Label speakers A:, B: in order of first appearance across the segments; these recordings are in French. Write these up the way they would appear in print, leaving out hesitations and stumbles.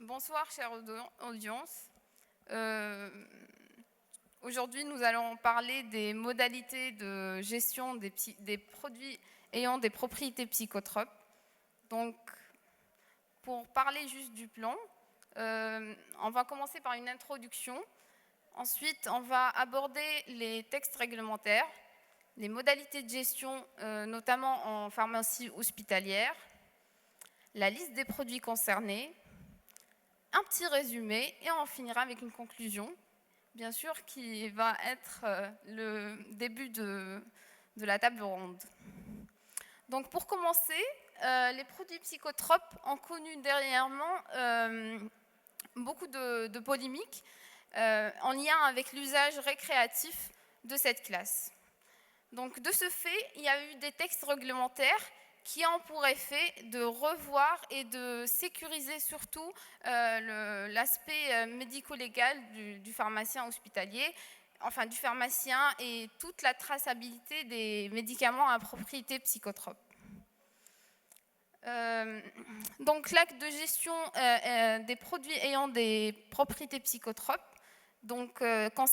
A: Bonsoir, chère audience. Aujourd'hui, nous allons parler des modalités de gestion des produits ayant des propriétés psychotropes. Donc, pour parler juste du plan, on va commencer par une introduction. Ensuite, on va aborder les textes réglementaires, les modalités de gestion, notamment en pharmacie hospitalière, la liste des produits concernés, un petit résumé et on finira avec une conclusion, bien sûr, qui va être le début de la table ronde. Donc pour commencer, les produits psychotropes ont connu dernièrement beaucoup de polémiques en lien avec l'usage récréatif de cette classe. Donc de ce fait, il y a eu des textes réglementaires qui ont pour effet de revoir et de sécuriser surtout l'aspect médico-légal du pharmacien hospitalier, enfin du pharmacien et toute la traçabilité des médicaments à propriété psychotrope. Donc l'acte de gestion des produits ayant des propriétés psychotropes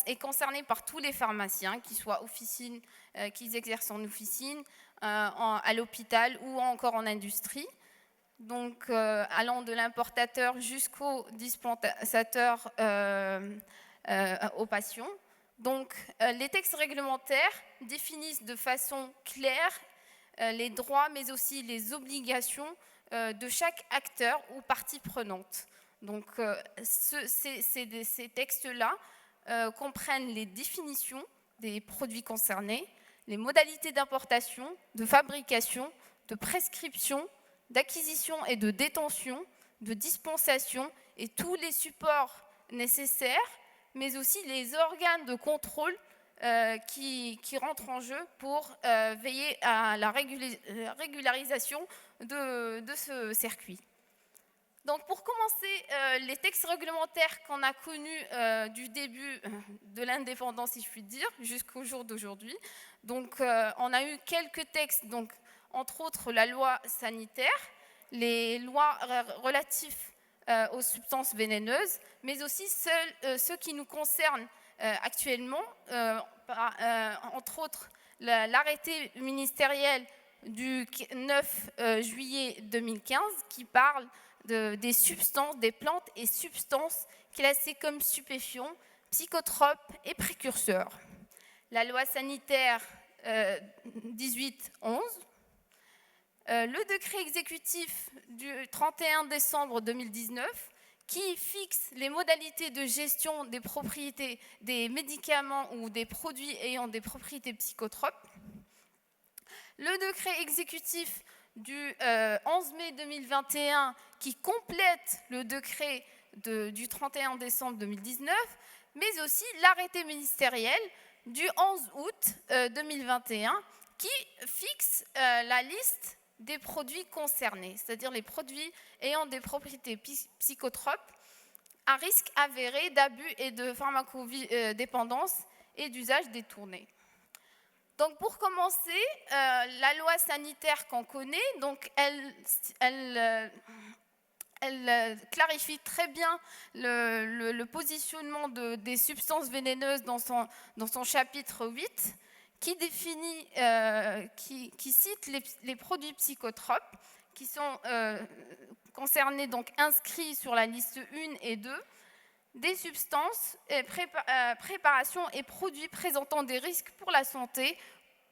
A: est concerné par tous les pharmaciens, qu'ils soient officines, qu'ils exercent en officine, à l'hôpital ou encore en industrie, donc allant de l'importateur jusqu'au dispensateur aux patients. Donc les textes réglementaires définissent de façon claire les droits mais aussi les obligations de chaque acteur ou partie prenante. Donc ces textes-là comprennent les définitions des produits concernés, les modalités d'importation, de fabrication, de prescription, d'acquisition et de détention, de dispensation et tous les supports nécessaires, mais aussi les organes de contrôle qui rentrent en jeu pour veiller à la régularisation de ce circuit. Donc pour commencer, les textes réglementaires qu'on a connus du début de l'indépendance, si je puis dire, jusqu'au jour d'aujourd'hui. Donc on a eu quelques textes, donc, entre autres la loi sanitaire, les lois relatives aux substances vénéneuses, mais aussi ceux qui nous concernent actuellement, entre autres l'arrêté ministériel du 9 juillet 2015 qui parle des substances, des plantes et substances classées comme stupéfiants, psychotropes et précurseurs. La loi sanitaire 1811, le décret exécutif du 31 décembre 2019 qui fixe les modalités de gestion des propriétés des médicaments ou des produits ayant des propriétés psychotropes, le décret exécutif du 11 mai 2021 qui complète le décret du 31 décembre 2019, mais aussi l'arrêté ministériel du 11 août 2021 qui fixe la liste des produits concernés, c'est-à-dire les produits ayant des propriétés psychotropes à risque avéré d'abus et de pharmacodépendance et d'usage détourné. Donc pour commencer, la loi sanitaire qu'on connaît, donc elle clarifie très bien le positionnement des substances vénéneuses dans son chapitre 8, qui définit, qui cite les produits psychotropes qui sont concernés, donc inscrits sur la liste 1 et 2, des substances, préparations et produits présentant des risques pour la santé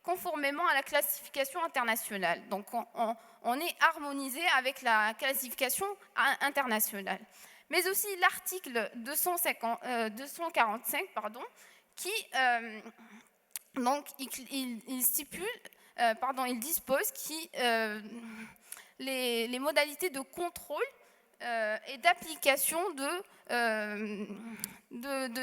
A: conformément à la classification internationale. Donc on est harmonisé avec la classification internationale. Mais aussi l'article 245, qui donc il stipule, il dispose les modalités de contrôle et d'application de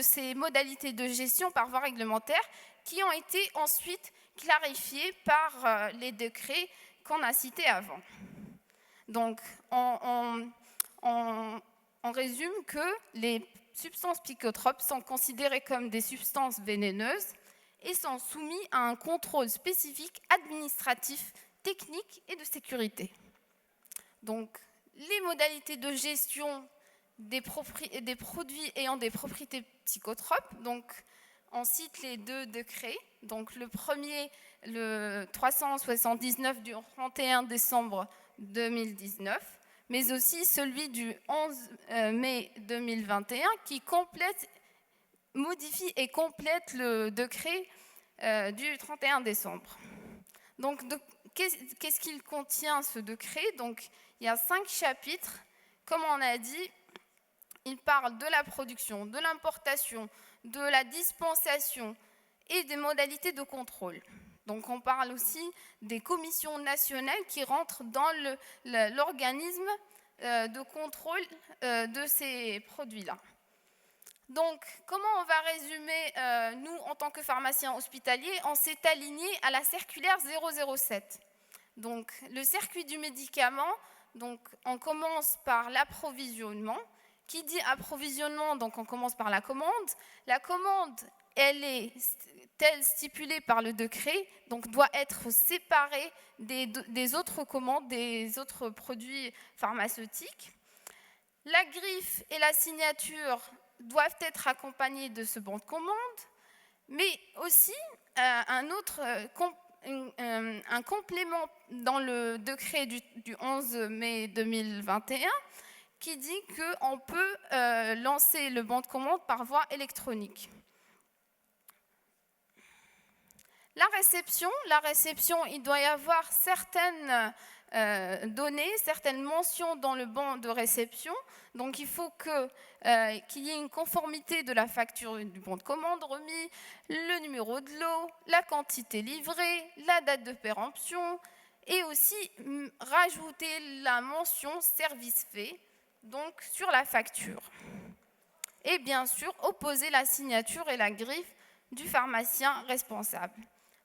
A: ces modalités de gestion par voie réglementaire qui ont été ensuite clarifiées par les décrets qu'on a cités avant. Donc, on résume que les substances psychotropes sont considérées comme des substances vénéneuses et sont soumises à un contrôle spécifique administratif, technique et de sécurité. Donc, les modalités de gestion des produits ayant des propriétés psychotropes. Donc, on cite les deux décrets. Donc, le premier, le 379 du 31 décembre 2019, mais aussi celui du 11 mai 2021 qui modifie et complète le décret du 31 décembre. Donc, qu'est-ce qu'il contient, ce décret? Donc, il y a 5 chapitres. Comme on a dit, il parle de la production, de l'importation, de la dispensation et des modalités de contrôle. Donc, on parle aussi des commissions nationales qui rentrent dans l'organisme de contrôle de ces produits-là. Donc, comment on va résumer, nous, en tant que pharmaciens hospitaliers, on s'est aligné à la circulaire 007. Donc, le circuit du médicament, donc, on commence par l'approvisionnement. Qui dit approvisionnement, donc on commence par la commande. La commande, elle est telle stipulée par le décret, donc doit être séparée des autres commandes, des autres produits pharmaceutiques. La griffe et la signature doivent être accompagnées de ce bon de commande, mais aussi un complément dans le décret du 11 mai 2021 qui dit qu'on peut lancer le bon de commande par voie électronique. La réception, il doit y avoir certaines données, certaines mentions dans le bon de réception. Donc, il faut qu'il y ait une conformité de la facture du bon de commande remis, le numéro de lot, la quantité livrée, la date de péremption et aussi rajouter la mention service fait, donc sur la facture. Et bien sûr, opposer la signature et la griffe du pharmacien responsable.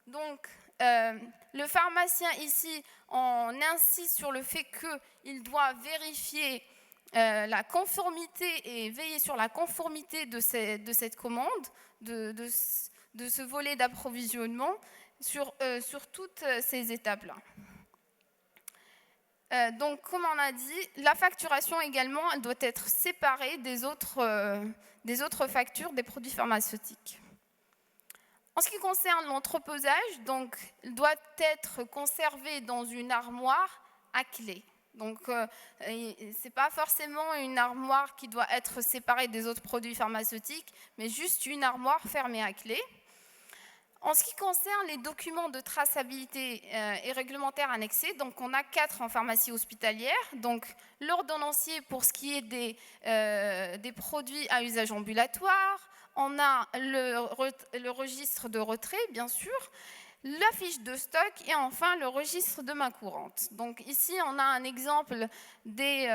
A: Donc, le pharmacien ici, on insiste sur le fait qu'il doit vérifier la conformité et veiller sur la conformité de cette commande, de ce volet d'approvisionnement sur toutes ces étapes-là. Donc, comme on a dit, la facturation également, elle doit être séparée des autres factures des produits pharmaceutiques. En ce qui concerne l'entreposage, donc, il doit être conservé dans une armoire à clé. Donc, ce n'est pas forcément une armoire qui doit être séparée des autres produits pharmaceutiques, mais juste une armoire fermée à clé. En ce qui concerne les documents de traçabilité et réglementaires annexés, donc on a 4 en pharmacie hospitalière. Donc, l'ordonnancier pour ce qui est des produits à usage ambulatoire. On a le registre de retrait, bien sûr, la fiche de stock et enfin le registre de main courante. Donc ici, on a un exemple des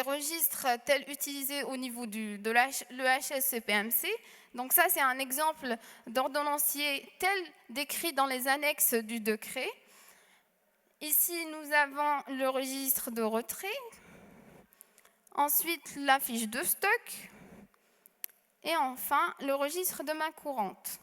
A: registres tels utilisés au niveau de l'EHSCPMC. Donc ça, c'est un exemple d'ordonnancier tel décrit dans les annexes du décret. Ici, nous avons le registre de retrait. Ensuite, la fiche de stock. Et enfin, le registre de main courante.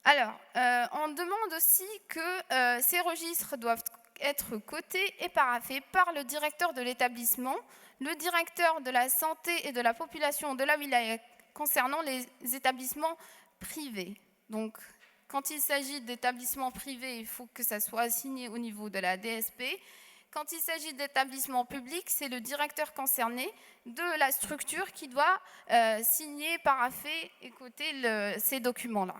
A: Alors, on demande aussi que ces registres doivent être cotés et paraphés par le directeur de l'établissement, le directeur de la santé et de la population de la wilaya concernant les établissements privés. Donc, quand il s'agit d'établissements privés, il faut que ça soit assigné au niveau de la DSP. Quand il s'agit d'établissements publics, c'est le directeur concerné de la structure qui doit signer, parapher et coter ces documents-là.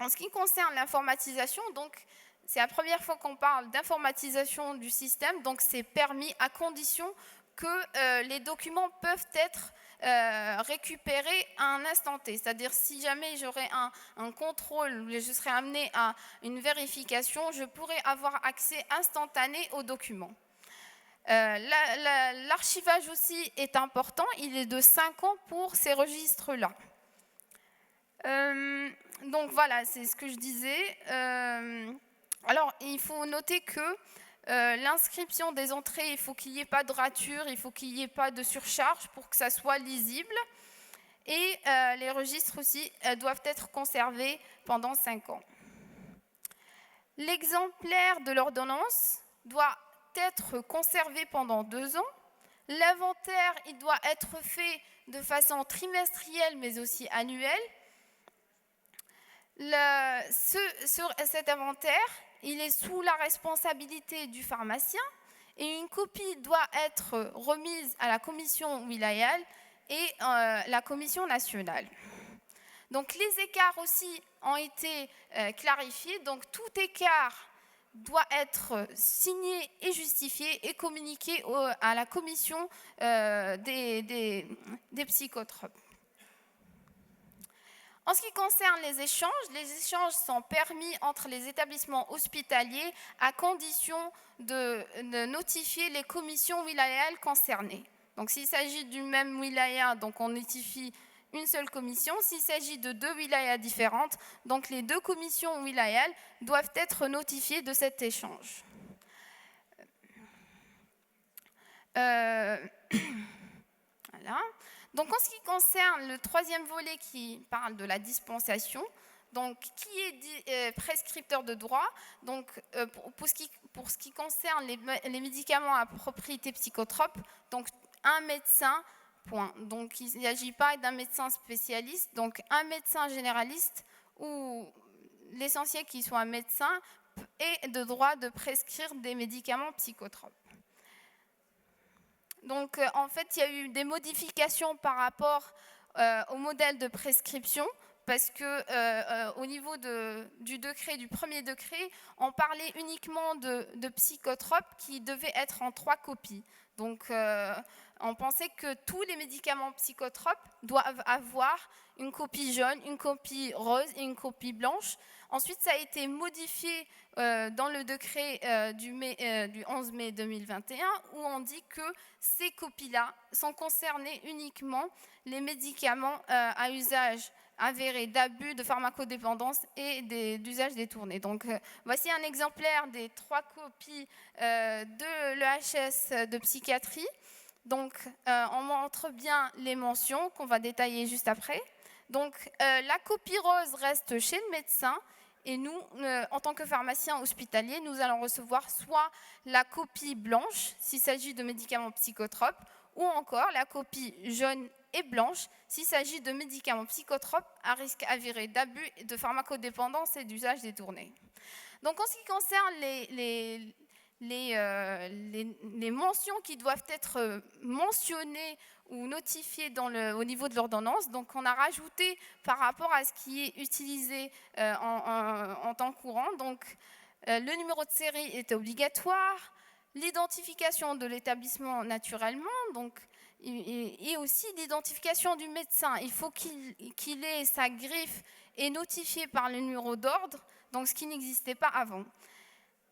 A: En ce qui concerne l'informatisation, donc c'est la première fois qu'on parle d'informatisation du système, donc c'est permis à condition que les documents peuvent être récupérés à un instant T. C'est-à-dire si jamais j'aurais un contrôle, je serais amené à une vérification, je pourrais avoir accès instantané aux documents. L'archivage aussi est important, il est de 5 ans pour ces registres-là. Donc voilà, c'est ce que je disais. Alors, il faut noter que l'inscription des entrées, il faut qu'il n'y ait pas de rature, il faut qu'il n'y ait pas de surcharge pour que ça soit lisible. Et les registres aussi doivent être conservés pendant 5 ans. L'exemplaire de l'ordonnance doit être conservés pendant 2 ans. L'inventaire, il doit être fait de façon trimestrielle, mais aussi annuelle. Cet inventaire, il est sous la responsabilité du pharmacien et une copie doit être remise à la commission wilayale et la commission nationale. Donc les écarts aussi ont été clarifiés, donc tout écart doit être signé et justifié et communiqué à la commission des psychotropes. En ce qui concerne les échanges sont permis entre les établissements hospitaliers à condition de notifier les commissions wilayales concernées. Donc s'il s'agit du même wilaya, donc on notifie une seule commission. S'il s'agit de 2 wilayas différentes, donc les 2 commissions wilayales doivent être notifiées de cet échange. Voilà. Donc en ce qui concerne le 3e volet qui parle de la dispensation, donc qui est prescripteur de droit, donc pour ce qui concerne les médicaments à propriété psychotrope, donc un médecin, point. Donc il ne s'agit pas d'un médecin spécialiste, donc un médecin généraliste ou l'essentiel qu'il soit un médecin ait de droit de prescrire des médicaments psychotropes. Donc, en fait, il y a eu des modifications par rapport au modèle de prescription, parce qu'au niveau du premier décret, on parlait uniquement de psychotropes qui devaient être en 3 copies. Donc, on pensait que tous les médicaments psychotropes doivent avoir une copie jaune, une copie rose et une copie blanche. Ensuite, ça a été modifié dans le décret du 11 mai 2021, où on dit que ces copies-là sont concernées uniquement les médicaments à usage avéré d'abus, de pharmacodépendance et d'usage détourné. Donc, voici un exemplaire des 3 copies de l'EHS de psychiatrie. Donc, on montre bien les mentions qu'on va détailler juste après. Donc, la copie rose reste chez le médecin. Et nous, en tant que pharmacien hospitalier, nous allons recevoir soit la copie blanche, s'il s'agit de médicaments psychotropes, ou encore la copie jaune et blanche, s'il s'agit de médicaments psychotropes à risque avéré d'abus, de pharmacodépendance et d'usage détourné. Donc, en ce qui concerne les mentions qui doivent être mentionnées ou notifiées au niveau de l'ordonnance. Donc, on a rajouté par rapport à ce qui est utilisé en temps courant. Donc, le numéro de série est obligatoire, l'identification de l'établissement naturellement, donc, et aussi l'identification du médecin. Il faut qu'il ait sa griffe et notifiée par le numéro d'ordre, donc ce qui n'existait pas avant.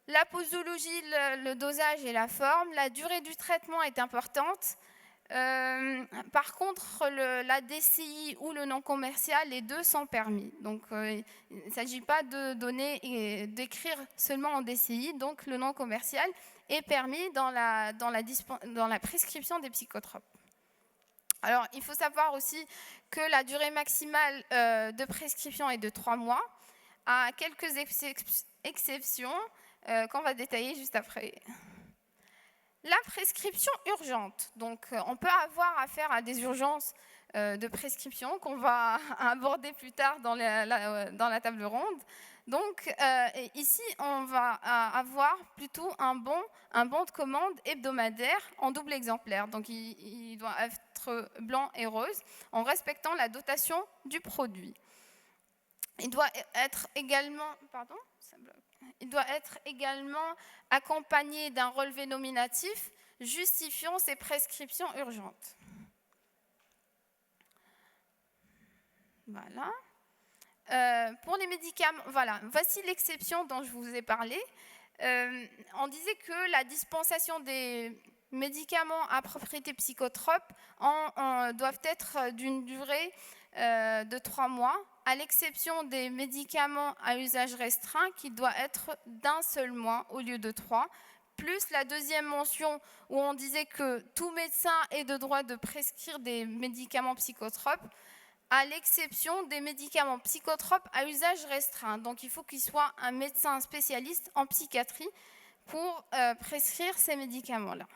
A: La posologie, le dosage et la forme. La durée du traitement est importante. Par contre, la DCI ou le non commercial, les 2 sont permis. Donc, il ne s'agit pas de donner et d'écrire seulement en DCI. Donc, le non commercial est permis dans la prescription des psychotropes. Alors, il faut savoir aussi que la durée maximale de prescription est de 3 mois, à quelques exceptions qu'on va détailler juste après. La prescription urgente. Donc, on peut avoir affaire à des urgences de prescription qu'on va aborder plus tard dans la table ronde. Donc, ici, on va avoir plutôt un bon de commande hebdomadaire en double exemplaire. Donc, il doit être blanc et rose en respectant la dotation du produit. Il doit être également... Pardon ? Il doit être également accompagné d'un relevé nominatif justifiant ces prescriptions urgentes. Voilà. Pour les médicaments, voilà, voici l'exception dont je vous ai parlé. On disait que la dispensation des médicaments à propriété psychotrope doivent être d'une durée de 3 mois, à l'exception des médicaments à usage restreint qui doit être d'un seul mois au lieu de 3, plus la deuxième mention où on disait que tout médecin ait de droit de prescrire des médicaments psychotropes, à l'exception des médicaments psychotropes à usage restreint. Donc il faut qu'il soit un médecin spécialiste en psychiatrie pour prescrire ces médicaments-là.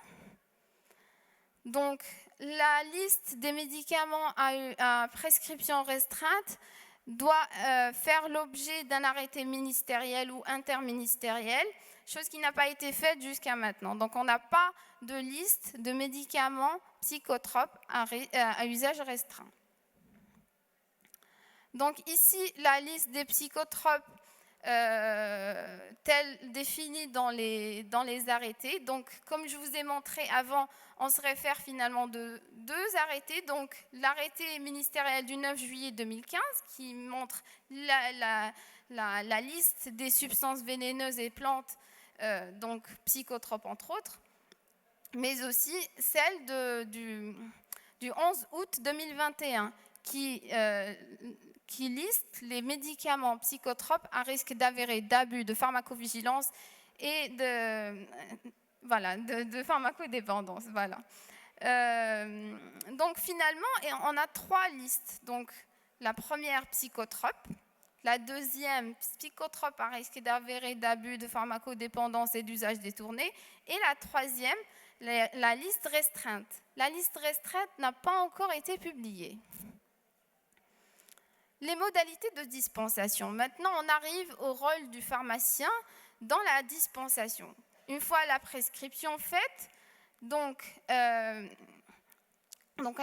A: Donc, la liste des médicaments à prescription restreinte doit faire l'objet d'un arrêté ministériel ou interministériel, chose qui n'a pas été faite jusqu'à maintenant. Donc, on n'a pas de liste de médicaments psychotropes à usage restreint. Donc, ici, la liste des psychotropes telle définie dans les arrêtés. Donc, comme je vous ai montré avant, on se réfère finalement de deux arrêtés. Donc, l'arrêté ministériel du 9 juillet 2015 qui montre la liste des substances vénéneuses et plantes, donc psychotropes entre autres, mais aussi celle du 11 août 2021 qui liste les médicaments psychotropes à risque d'avéré d'abus, de pharmacovigilance et de pharmacodépendance. Voilà. Donc finalement, on a trois listes. Donc la première, psychotrope. La deuxième, psychotrope à risque d'avéré d'abus, de pharmacodépendance et d'usage détourné. Et la troisième, la liste restreinte. La liste restreinte n'a pas encore été publiée. Les modalités de dispensation. Maintenant, on arrive au rôle du pharmacien dans la dispensation. Une fois la prescription faite, donc elle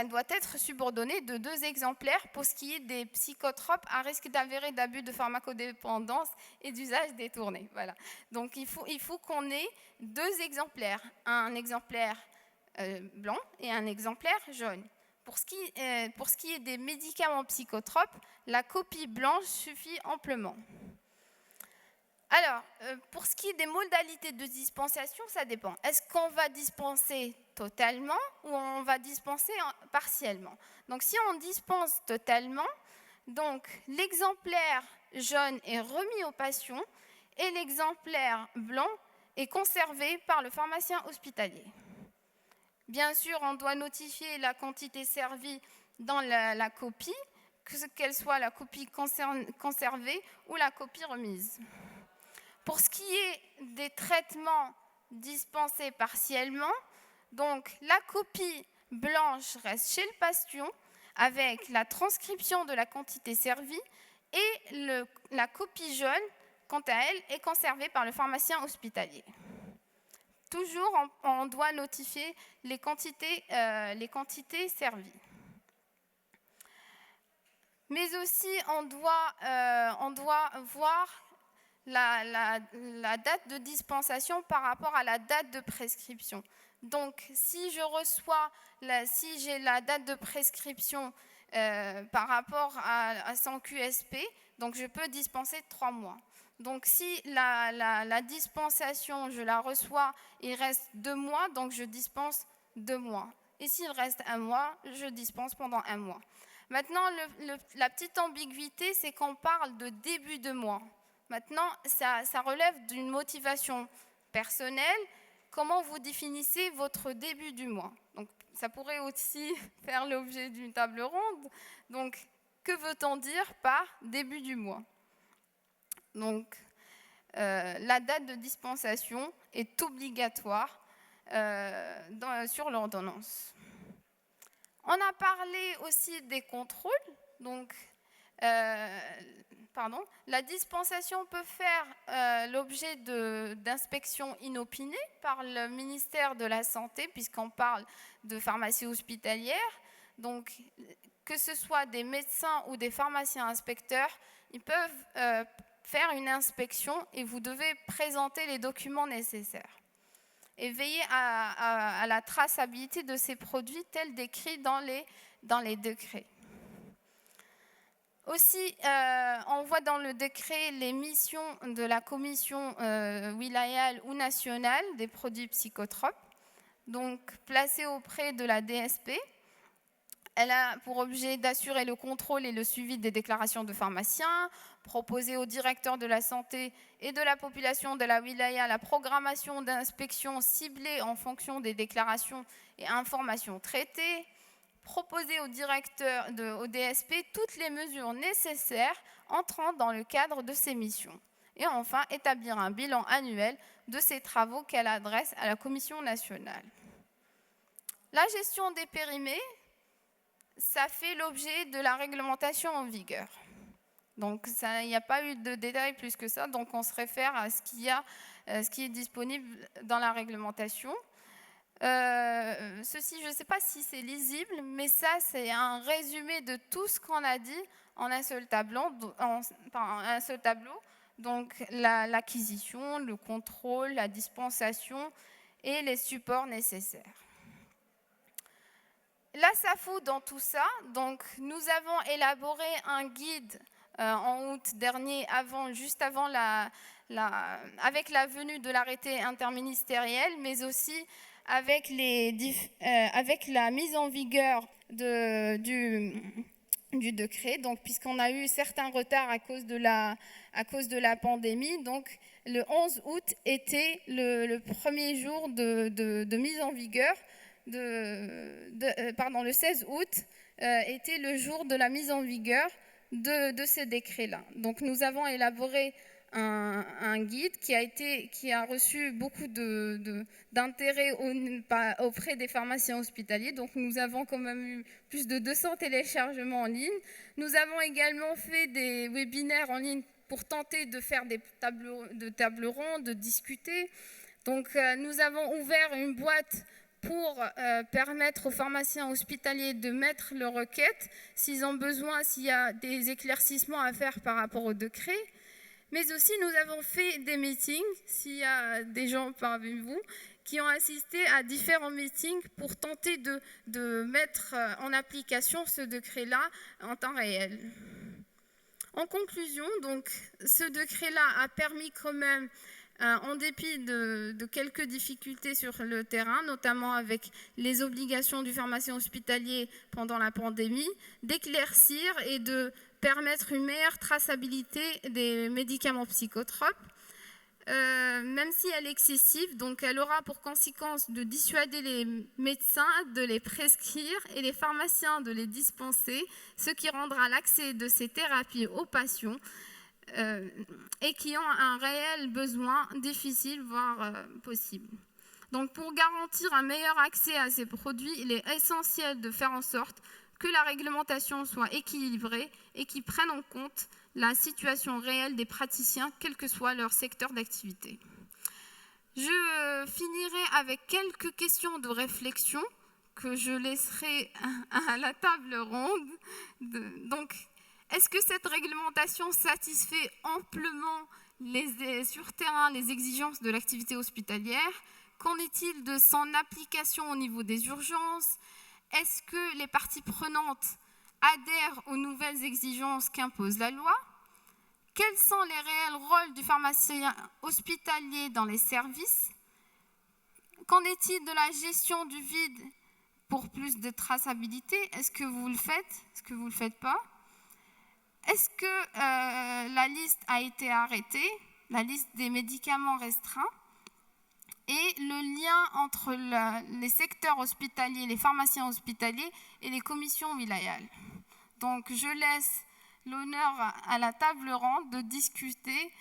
A: doit être subordonnée de 2 exemplaires pour ce qui est des psychotropes à risque d'avéré d'abus de pharmacodépendance et d'usage détourné. Voilà. Donc il faut qu'on ait 2 exemplaires, un exemplaire blanc et un exemplaire jaune. Pour ce qui est des médicaments psychotropes, la copie blanche suffit amplement. Alors, pour ce qui est des modalités de dispensation, ça dépend. Est-ce qu'on va dispenser totalement ou on va dispenser partiellement? Donc, si on dispense totalement, donc l'exemplaire jaune est remis au patient et l'exemplaire blanc est conservé par le pharmacien hospitalier. Bien sûr, on doit notifier la quantité servie dans la copie, qu'elle soit la copie conservée ou la copie remise. Pour ce qui est des traitements dispensés partiellement, donc la copie blanche reste chez le patient avec la transcription de la quantité servie et la copie jaune, quant à elle, est conservée par le pharmacien hospitalier. Toujours, on doit notifier les quantités servies. Mais aussi, on doit voir la date de dispensation par rapport à la date de prescription. Donc, si j'ai la date de prescription par rapport à son QSP, donc je peux dispenser 3 mois. Donc, si la dispensation, je la reçois, il reste 2 mois, donc je dispense 2 mois. Et s'il reste 1 mois, je dispense pendant 1 mois. Maintenant, la petite ambiguïté, c'est qu'on parle de début de mois. Maintenant, ça relève d'une motivation personnelle. Comment vous définissez votre début du mois? Donc, ça pourrait aussi faire l'objet d'une table ronde. Donc, que veut-on dire par début du mois? Donc, la date de dispensation est obligatoire sur l'ordonnance. On a parlé aussi des contrôles. Donc, la dispensation peut faire l'objet d'inspections inopinées par le ministère de la Santé, puisqu'on parle de pharmacie hospitalière. Donc, que ce soit des médecins ou des pharmaciens inspecteurs, ils peuvent faire une inspection et vous devez présenter les documents nécessaires. Et veiller à la traçabilité de ces produits tels décrits dans les décrets. Aussi, on voit dans le décret les missions de la commission wilayale ou nationale des produits psychotropes, donc placée auprès de la DSP. Elle a pour objet d'assurer le contrôle et le suivi des déclarations de pharmaciens, proposer au directeur de la santé et de la population de la wilaya la programmation d'inspections ciblées en fonction des déclarations et informations traitées, proposer au directeur au DSP toutes les mesures nécessaires entrant dans le cadre de ses missions. Et enfin, établir un bilan annuel de ces travaux qu'elle adresse à la Commission nationale. La gestion des périmés, ça fait l'objet de la réglementation en vigueur. Donc, il n'y a pas eu de détails plus que ça, donc on se réfère à ce qui est disponible dans la réglementation. Ceci, je ne sais pas si c'est lisible, mais ça, c'est un résumé de tout ce qu'on a dit en un seul tableau. Donc, l'acquisition, le contrôle, la dispensation et les supports nécessaires. La SAFU, dans tout ça, donc, nous avons élaboré un guide en août dernier, juste avant avec la venue de l'arrêté interministériel, mais aussi avec la mise en vigueur du décret, donc, puisqu'on a eu certains retards à cause de la pandémie. Donc, le 11 août était le premier jour de mise en vigueur. Le 16 août était le jour de la mise en vigueur de ces décrets-là. Donc, nous avons élaboré un guide qui a reçu beaucoup d'intérêt auprès des pharmaciens hospitaliers. Donc, nous avons quand même eu plus de 200 téléchargements en ligne. Nous avons également fait des webinaires en ligne pour tenter de faire des tables rondes, de discuter. Donc, nous avons ouvert une boîte pour permettre aux pharmaciens hospitaliers de mettre leurs requêtes s'ils ont besoin, s'il y a des éclaircissements à faire par rapport au décret. Mais aussi, nous avons fait des meetings, s'il y a des gens parmi vous qui ont assisté à différents meetings pour tenter de mettre en application ce décret-là en temps réel. En conclusion, donc, ce décret-là a permis quand même, en dépit de quelques difficultés sur le terrain, notamment avec les obligations du pharmacien hospitalier pendant la pandémie, d'éclaircir et de permettre une meilleure traçabilité des médicaments psychotropes, même si elle est excessive. Donc, elle aura pour conséquence de dissuader les médecins de les prescrire et les pharmaciens de les dispenser, ce qui rendra l'accès de ces thérapies aux patients et qui ont un réel besoin difficile, voire possible. Donc, pour garantir un meilleur accès à ces produits, il est essentiel de faire en sorte que la réglementation soit équilibrée et qui prenne en compte la situation réelle des praticiens, quel que soit leur secteur d'activité. Je finirai avec quelques questions de réflexion que je laisserai à la table ronde. Donc, est-ce que cette réglementation satisfait amplement sur terrain les exigences de l'activité hospitalière? Qu'en est-il de son application au niveau des urgences? Est-ce que les parties prenantes adhèrent aux nouvelles exigences qu'impose la loi? Quels sont les réels rôles du pharmacien hospitalier dans les services? Qu'en est-il de la gestion du vide pour plus de traçabilité? Est-ce que vous le faites? Est-ce que vous ne le faites pas? Est-ce que la liste a été arrêtée, la liste des médicaments restreints? Et le lien entre les secteurs hospitaliers, les pharmaciens hospitaliers et les commissions wilayales. Donc, je laisse l'honneur à la table ronde de discuter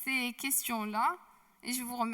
A: ces questions-là et je vous remercie.